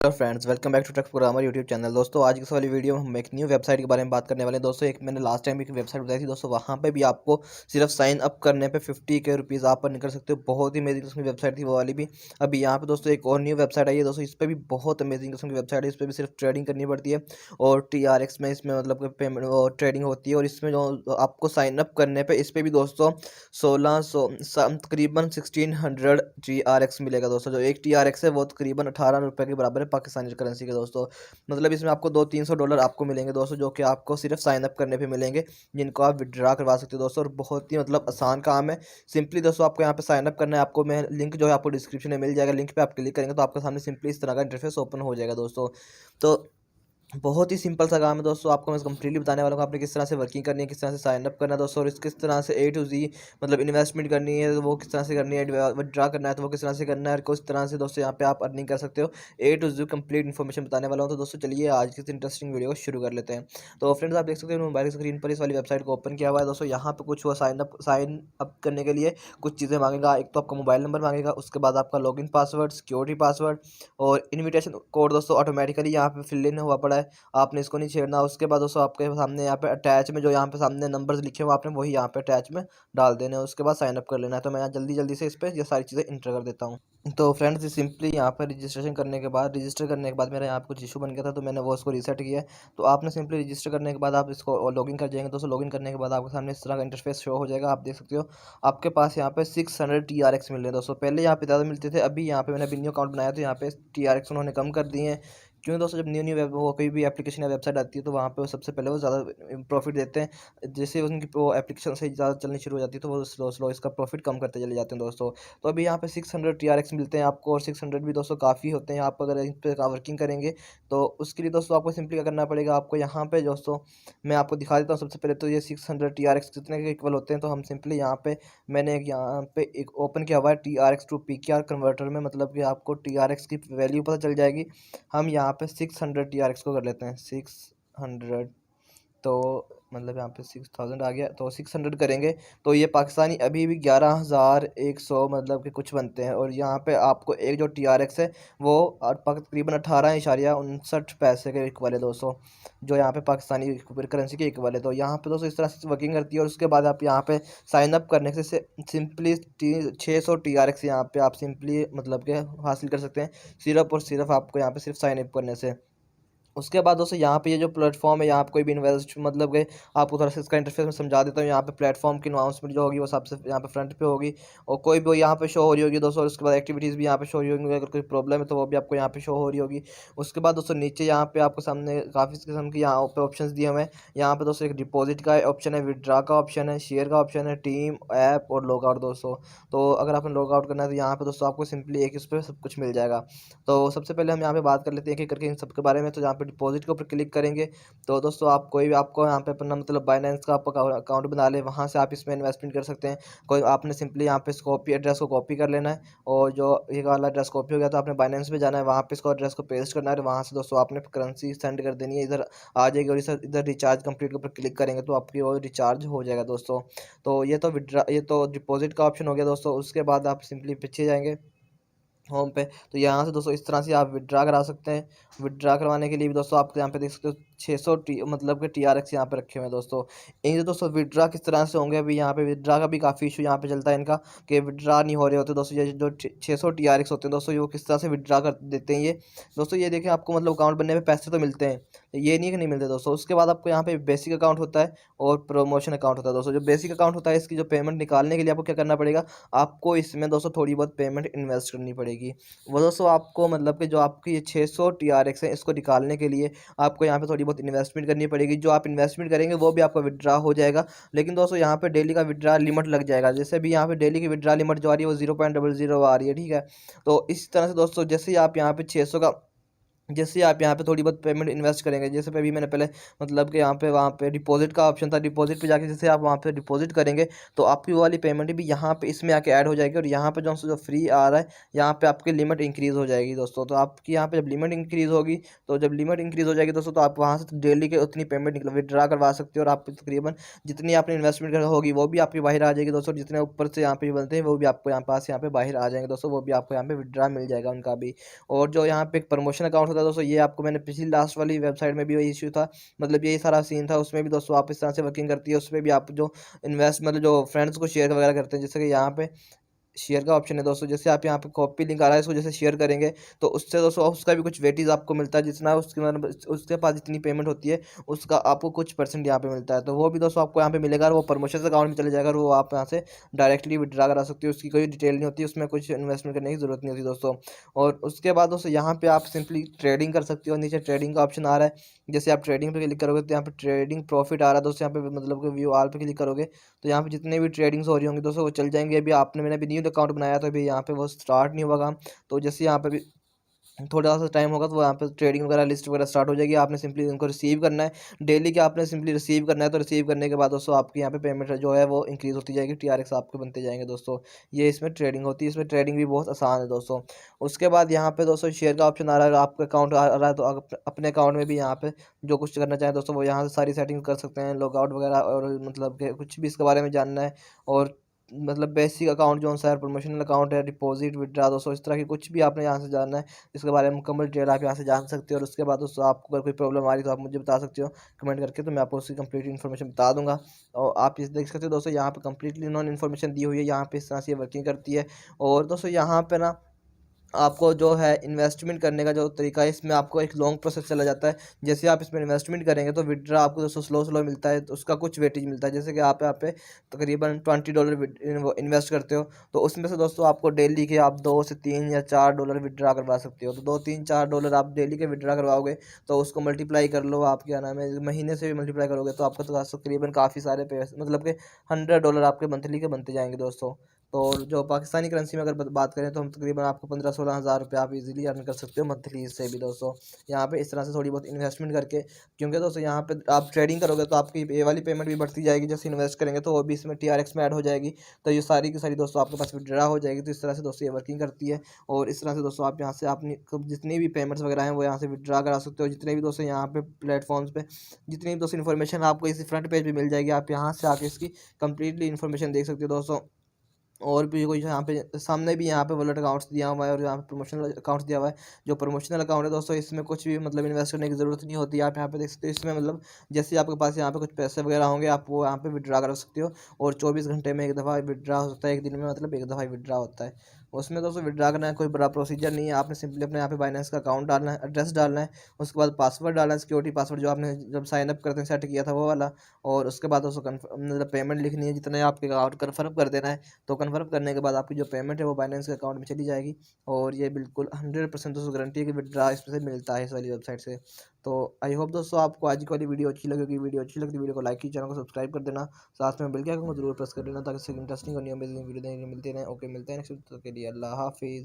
Hello friends, welcome back to tech programmer YouTube channel. दोस्तों आज की इस वाली वीडियो में हम एक न्यू वेबसाइट के बारे में बात करने वाले हैं। दोस्तों एक मैंने लास्ट टाइम एक वेबसाइट बताई थी दोस्तों, वहाँ पे भी आपको सिर्फ साइन अप करने पे 50 के रुपीज़ आप अर्न कर सकते हो। बहुत ही अमेजिंग किस्म की वेबसाइट थी वो वाली भी। अभी यहाँ पे दोस्तों एक और न्यू वेबसाइट आई है दोस्तों, इस पर भी बहुत अमेजिंग किस्म की वेबसाइट है। इस पर भी सिर्फ ट्रेडिंग करनी पड़ती है और TRX में इसमें मतलब पेमेंट ट्रेडिंग होती है। और इसमें जो आपको साइन अप करने पर इस पर भी दोस्तों 1600 तकरीबन 1600 TRX मिलेगा दोस्तों। जो एक TRX है वो तकरीबन 18 रुपये के बराबर है पाकिस्तानी करेंसी के दोस्तों। मतलब इसमें आपको $200-300 आपको मिलेंगे दोस्तों, जो कि आपको सिर्फ साइन अप करने पे मिलेंगे, जिनको आप विड्रा करवा सकते हो दोस्तों। और बहुत ही मतलब आसान काम है। सिंपली दोस्तों आपको यहाँ पे साइन अप करना है। आपको मैं लिंक जो है आपको डिस्क्रिप्शन में मिल जाएगा, लिंक पे आप क्लिक करेंगे तो आपके सामने सिंपली इस तरह का इंटरफेस ओपन हो जाएगा दोस्तों। तो बहुत ही सिंपल सा काम है दोस्तों। आपको मैं कंप्लीटली बताने वाला हूँ आपने किस तरह से वर्किंग करनी है, किस तरह से साइन अप करना है दोस्तों, और किस तरह से A to Z मतलब इन्वेस्टमेंट करनी है तो वो किस तरह से करनी है, विड्रा करना है तो वो किस तरह से करना है, और किस तरह से दोस्तों यहाँ पे आप अर्निंग कर सकते हो। A to Z complete information बताने वाला हूँ। तो दोस्तों चलिए आज की इस इंटरेस्टिंग वीडियो को शुरू कर लेते हैं। तो फ्रेंड्स आप देख सकते हैं मोबाइल स्क्रीन पर इस वाली वेबसाइट को ओपन किया हुआ है दोस्तों। यहाँ पे कुछ हुआ साइन अप करने के लिए कुछ चीज़ें मांगेगा। एक तो आपका मोबाइल नंबर मांगेगा, उसके बाद आपका लॉगिन पासवर्ड, सिक्योरिटी पासवर्ड और इन्विटेशन कोड दोस्तों ऑटोमेटिकली यहाँ पे फिल इन हुआ पड़ा है, आपने इसको नहीं छेड़ना। उसके बाद दोस्तों आपके सामने यहाँ पे अटैच में जो यहाँ पे सामने नंबर्स लिखे हुए आपने वही यहाँ पे अटैच में डाल देने हैं। उसके बाद साइन अप कर लेना है। तो मैं यहाँ जल्दी जल्दी से इस पर ये सारी चीज़ें इंटर कर देता हूँ। तो फ्रेंड्स सिंपली यहाँ पर रजिस्टर करने के बाद मेरा यहाँ पे कुछ इशू बन गया था, तो मैंने वो उसको रीसेट किया है। तो आपने सिंपली रजिस्टर करने के बाद आप इसको लॉगिन कर जाएंगे दोस्तों। लॉगिन करने के बाद आपके सामने इस तरह का इंटरफेस शो हो जाएगा। आप देख सकते हो आपके पास यहाँ पे 600 TRX मिल रहे हैं दोस्तों। पहले यहाँ पे ज़्यादा मिलते थे, अभी यहाँ पे मैंने न्यू अकाउंट बनाया तो यहाँ पे TRX उन्होंने कम कर दिए हैं। क्योंकि दोस्तों जब न्यू न्यू वेब वो कोई भी एप्लीकेशन या वेबसाइट आती है तो वहाँ पे वो सबसे पहले वो ज़्यादा प्रॉफिट देते हैं। जैसे उनकी वो एप्लीकेशन से ज़्यादा चलनी शुरू हो जाती है तो वो स्लो स्लो इसका प्रॉफिट कम करते चले जाते हैं दोस्तों। तो अभी यहाँ पे 600 TRX मिलते हैं आपको, और 600 भी दोस्तों काफ़ी होते हैं। आप अगर इन पर वर्किंग करेंगे तो उसके लिए दोस्तों आपको सिंपली क्या करना पड़ेगा, आपको यहाँ पे दोस्तों मैं आपको दिखा देता हूँ। सबसे पहले तो ये 600 TRX कितने के इक्वल होते हैं, तो हम सिंपली यहाँ पे मैंने यहाँ पे एक ओपन किया हुआ है TRX टू PKR कन्वर्टर में, मतलब कि आपको TRX की वैल्यू पता चल जाएगी। हम यहाँ पे 600 TRX को कर लेते हैं 600। तो मतलब यहाँ पे 6000 आ गया, तो 600 करेंगे तो ये पाकिस्तानी अभी भी 11,100 मतलब कि कुछ बनते हैं। और यहाँ पे आपको एक जो TRX है वो तकरीबन 18.59 के इक्वल है दोस्तों, जो यहाँ पे पाकिस्तानी करेंसी के इक्वल है। तो यहाँ पे दोस्तों इस तरह से वर्किंग करती है। और उसके बाद आप यहाँ पे साइन अप करने से सिंपली 600 TRX यहाँ पे आप सिंपली मतलब कि हासिल कर सकते हैं, सिर्फ और सिर्फ आपको यहाँ पे सिर्फ साइन अप करने से। उसके बाद दोस्तों यहाँ पे ये जो प्लेटफॉर्म है, यहाँ पे कोई भी इन्वेस्ट मतलब कि आपको थोड़ा सा इसका इंटरफेस में समझा देता हूँ। यहाँ पे प्लेटफॉर्म की अनाउंसमेंट जो होगी वो सबसे यहाँ पे फ्रंट पे होगी, और कोई भी यहाँ पे शो हो रही होगी दोस्तों। और उसके बाद एक्टिविटीज़ भी यहाँ पे शो हो रही होंगी, अगर कोई प्रॉब्लम है तो वो भी आपको यहाँ पे शो हो रही होगी। उसके बाद दोस्तों नीचे यहाँ पे आपको सामने काफ़ी किस्म की यहाँ पे ऑप्शन दिए हुए हैं। यहाँ पे दोस्तों एक डिपॉजिट का ऑप्शन है, विड्रा का ऑप्शन है, शेयर का ऑप्शन है, टीम ऐप और लॉग आउट दोस्तों। तो अगर आपने लॉग आउट करना है तो यहाँ पे दोस्तों आपको सिंपली एक इस पर सब कुछ मिल जाएगा। तो सबसे पहले हम यहाँ पे बात कर लेते हैं एक एक करके इन सब के बारे में। तो यहाँ पे डिपॉजिट के ऊपर क्लिक करेंगे तो दोस्तों आप कोई भी आपको यहाँ पे अपना मतलब बाइनेंस का आप अकाउंट बना ले, वहाँ से आप इसमें इन्वेस्टमेंट कर सकते हैं। कोई आपने सिंपली यहाँ पे इस कॉपी एड्रेस को कॉपी कर लेना है, और जो ये वाला एड्रेस कॉपी हो गया तो आपने बाइनेंस में जाना है, वहाँ पे इसको एड्रेस को पेस्ट करना है, वहाँ से दोस्तों आपने करेंसी सेंड कर देनी है, इधर आ जाएगी। और इधर रिचार्ज कंप्लीट के ऊपर क्लिक करेंगे तो आपकी वो रिचार्ज हो जाएगा दोस्तों। तो ये तो डिपॉजिट का ऑप्शन हो गया दोस्तों। उसके बाद आप सिंपली पीछे जाएंगे होम पे, तो यहाँ से दोस्तों इस तरह से आप विड्रा करा सकते हैं। विड्रा करवाने के लिए भी दोस्तों आप यहाँ पे देख सकते हो 600 मतलब कि TRX यहाँ पे रखे हुए हैं दोस्तों। इनसे दोस्तों विड्रा किस तरह से होंगे, अभी यहाँ पे विड्रा का भी काफ़ी इशू यहाँ पे चलता है इनका, कि विड्रा नहीं हो रहे होते दोस्तों। ये जो 600 TRX होते हैं दोस्तों, ये वो किस तरह से विड्रा कर देते हैं ये दोस्तों। ये देखिए आपको मतलब अकाउंट बनने में पैसे तो मिलते हैं, ये नहीं कि नहीं मिलते दोस्तों। उसके बाद आपको यहाँ पे बेसिक अकाउंट होता है और प्रमोशन अकाउंट होता है दोस्तों। जो बेसिक अकाउंट होता है इसकी जो पेमेंट निकालने के लिए आपको क्या करना पड़ेगा, आपको इसमें दोस्तों थोड़ी बहुत पेमेंट इन्वेस्ट करनी पड़ेगी। वो दोस्तों आपको मतलब कि जो आपकी ये 600 TRX है इसको निकालने के लिए आपको यहाँ पे थोड़ी बहुत इन्वेस्टमेंट करनी पड़ेगी। जो आप इन्वेस्टमेंट करेंगे वो भी आपका विड्रा हो जाएगा, लेकिन दोस्तों यहाँ पे डेली का विड्रा लिमिट लग जाएगा। जैसे भी यहाँ पे डेली की विड्रा लिमिट जो आ रही है वो 0.00 आ रही है, ठीक है। तो इस तरह से दोस्तों जैसे ही आप यहाँ पे 600 का जैसे आप यहाँ पे थोड़ी बहुत पेमेंट इन्वेस्ट करेंगे, जैसे अभी मैंने पहले मतलब कि यहाँ पे वहाँ पे डिपॉजिट का ऑप्शन था, डिपॉजिट पे जाके जैसे आप वहाँ पे डिपॉजिट करेंगे तो आपकी वो वाली पेमेंट भी यहाँ पे इसमें आके ऐड हो जाएगी। और यहाँ पे जो फ्री आ रहा है यहाँ पे आपकी लिमिट इंक्रीज़ हो जाएगी दोस्तों। तो आपकी यहाँ पे जब लिमिट इंक्रीज़ होगी, तो जब लिमिट इंक्रीज़ हो जाएगी दोस्तों, तो आप वहाँ से डेली के उतनी पेमेंट निकल विड्रा करवा सकते हो। और आप तकरीबन जितनी आपने इन्वेस्टमेंट होगी वो भी आपकी बाहर आ जाएगी दोस्तों। जितने ऊपर से यहाँ पे बनते हैं वो भी आपको यहाँ पास यहाँ पे बाहर आ जाएंगे दोस्तों, वो भी आपको यहाँ पे विड्रा मिल जाएगा उनका भी। और जो यहाँ पे एक प्रमोशन अकाउंट होता है दोस्तों, ये आपको मैंने पिछली लास्ट वाली वेबसाइट में भी वही इशू था, मतलब यही सारा सीन था, उसमें भी दोस्तों आप इस तरह से वर्किंग करती है। उसमें भी आप जो इन्वेस्ट मतलब जो फ्रेंड्स को शेयर वगैरह करते हैं, जैसे कि यहाँ पे शेयर का ऑप्शन है दोस्तों, जैसे आप यहाँ पे कॉपी लिंक आ रहा है, इसको जैसे शेयर करेंगे तो उससे दोस्तों उसका भी कुछ वेटेज आपको मिलता है, जितना उसकी मतलब उसके पास जितनी पेमेंट होती है उसका आपको कुछ परसेंट यहाँ पे मिलता है, तो वो भी दोस्तों आपको यहाँ पे मिलेगा और वो प्रमोशन अकाउंट में चले जाएगा और वो आप यहाँ से डायरेक्टली विड्रा करा सकते हो। उसकी कोई डिटेल नहीं होती, उसमें कुछ इन्वेस्टमेंट करने की जरूरत नहीं होती दोस्तों। और उसके बाद दोस्तों यहाँ पे आप सिंपली ट्रेडिंग कर सकते हो, नीचे ट्रेडिंग का ऑप्शन आ रहा है, जैसे आप ट्रेडिंग पे क्लिक करोगे तो यहाँ पे ट्रेडिंग प्रॉफिट आ रहा है दोस्तों, यहाँ पे मतलब कि व्यू ऑल पे क्लिक करोगे तो यहाँ पे जितने भी ट्रेडिंग्स हो रही होंगी दोस्तों वो चल जाएंगे। अभी आपने मैंने अभी न्यू अकाउंट बनाया तो अभी यहाँ पे वो स्टार्ट नहीं होगा काम, तो जैसे यहाँ पे भी थोड़ा सा टाइम होगा तो यहाँ पे ट्रेडिंग वगैरह लिस्ट वगैरह स्टार्ट हो जाएगी। आपने सिंपली उनको रिसीव करना है डेली के, आपने सिंपली रिसीव करना है, तो रिसीव करने के बाद दोस्तों आपकी यहाँ पे पेमेंट जो है वो इंक्रीज़ होती जाएगी, टीआरएक्स आपके बनते जाएंगे दोस्तों। ये इसमें ट्रेडिंग होती है, इसमें ट्रेडिंग भी बहुत आसान है दोस्तों। उसके बाद यहाँ पे दोस्तों शेयर का ऑप्शन आ रहा है, आपका अकाउंट आ रहा है तो आप अपने अकाउंट में भी यहाँ पे जो कुछ करना चाहें दोस्तों वो यहाँ से सारी सेटिंग कर सकते हैं, लॉगआउट वगैरह, और मतलब कि कुछ भी इसके बारे में जानना है, और मतलब बेसिक अकाउंट जो सा है, प्रमोशनल अकाउंट है, डिपॉजिट विड्रा दोस्तों, इस तरह की कुछ भी आपने यहाँ से जानना है इसके बारे में मुकम्मल डिटेल आप यहाँ से जान सकते हो। और उसके बाद दोस्तों आपको अगर कोई प्रॉब्लम आ रही है तो आप मुझे बता सकते हो कमेंट करके, तो मैं आपको उसकी कंप्लीट इन्फॉर्मेशन बता दूंगा। और आप इस देख सकते हो दोस्तों यहाँ पे कंप्लीटली नॉन इन्फॉर्मेशन दी हुई है, यहाँ पे इस तरह से ये वर्किंग करती है। और दोस्तों यहाँ पे ना आपको जो है इन्वेस्टमेंट करने का जो तरीका है, इसमें आपको एक लॉन्ग प्रोसेस चला जाता है। जैसे आप इसमें इन्वेस्टमेंट करेंगे तो विड्रा आपको दोस्तों स्लो स्लो मिलता है, तो उसका कुछ वेटेज मिलता है। जैसे कि आप यहाँ पे तकरीबन $20 इन्वेस्ट करते हो तो उसमें से दोस्तों आपको डेली के आप 2 से 3 या 4 डॉलर विड्रा करवा सकते हो, तो 2 3 4 डॉलर आप डेली के विड्रा करवाओगे तो उसको मल्टीप्लाई कर लो, आप क्या नाम है महीने से भी मल्टीप्लाई करोगे तो आपका तो तकरीबन काफ़ी सारे पैसे मतलब कि $100 आपके मंथली के बनते जाएंगे दोस्तों। तो जो पाकिस्तानी करेंसी में अगर बात करें तो हम तकरीबन आपको 15-16 हज़ार रुपये आप इजीली अर्न कर सकते हो मंथली इससे भी दोस्तों, यहाँ पे इस तरह से थोड़ी बहुत इन्वेस्टमेंट करके। क्योंकि दोस्तों यहाँ पे आप ट्रेडिंग करोगे तो आपकी ये वाली पेमेंट भी बढ़ती जाएगी, जैसे इन्वेस्ट करेंगे तो वो भी इसमें टीआरएक्स में ऐड हो जाएगी, तो ये सारी की सारी दोस्तों आपके पास विड्रा हो जाएगी। तो इस तरह से दोस्तों ये वर्किंग करती है। और इस तरह से दोस्तों आप यहाँ से अपनी जितनी भी पेमेंट्स वगैरह हैं वो यहाँ से विड्रा करा सकते हो, जितने भी दोस्तों यहाँ पे प्लेटफॉर्म्स पे जितनी भी दोस्तों इन्फॉर्मेशन आपको इसी फ्रंट पेज पे मिल जाएगी, आप यहाँ से आके इसकी कंप्लीटली इन्फॉर्मेशन देख सकते हो दोस्तों। और भी कोई यहाँ पे सामने भी यहाँ पे वॉलेट अकाउंट्स दिया हुआ है और यहाँ पे प्रमोशनल अकाउंट्स दिया हुआ है। जो प्रमोशनल अकाउंट है दोस्तों इसमें कुछ भी मतलब इन्वेस्ट करने की ज़रूरत नहीं होती, आप यहाँ पे देख सकते हो। इसमें मतलब जैसे आपके पास यहाँ पे कुछ पैसे वगैरह होंगे आप वो यहाँ पे विड्रा कर सकते हो, और 24 घंटे में एक दफ़ा विड्रा हो सकता है, एक दिन में मतलब एक दफ़ा विड्रा होता है। उसमें दोस्तों विड्रा करना है कोई बड़ा प्रोसीजर नहीं है, आपने सिंपली अपने यहाँ पे बाइनेंस का अकाउंट डालना है, एड्रेस डालना है, उसके बाद पासवर्ड डालना है, सिक्योरिटी पासवर्ड जो आपने जब साइन अप करते हैं सेट किया था वो वाला, और उसके बाद दोस्तों मतलब पेमेंट लिखनी है, जितने आपके अकाउंट कन्फर्म कर देना है। तो कन्फर्म करने के बाद आपकी जो पेमेंट है वो बाइनेंस के अकाउंट में चली जाएगी, और ये बिल्कुल 100% दोस्तों गारंटी है कि विड्रा इसमें से मिलता है इस वाली वेबसाइट से। तो आई होप दोस्तों आपको आज की वाली वीडियो अच्छी लगेगी, वीडियो अच्छी लगती है वीडियो को लाइक की, चैनल को सब्सक्राइब कर देना, साथ में बेल के आइकन को जरूर प्रेस कर देना ताकि इससे इंटरेस्टिंग और न्यू अमेजिंग वीडियो देखने मिलते रहें। ओके, मिलते हैं नेक्स्ट वीडियो के लिए, अल्लाह हाफिज़।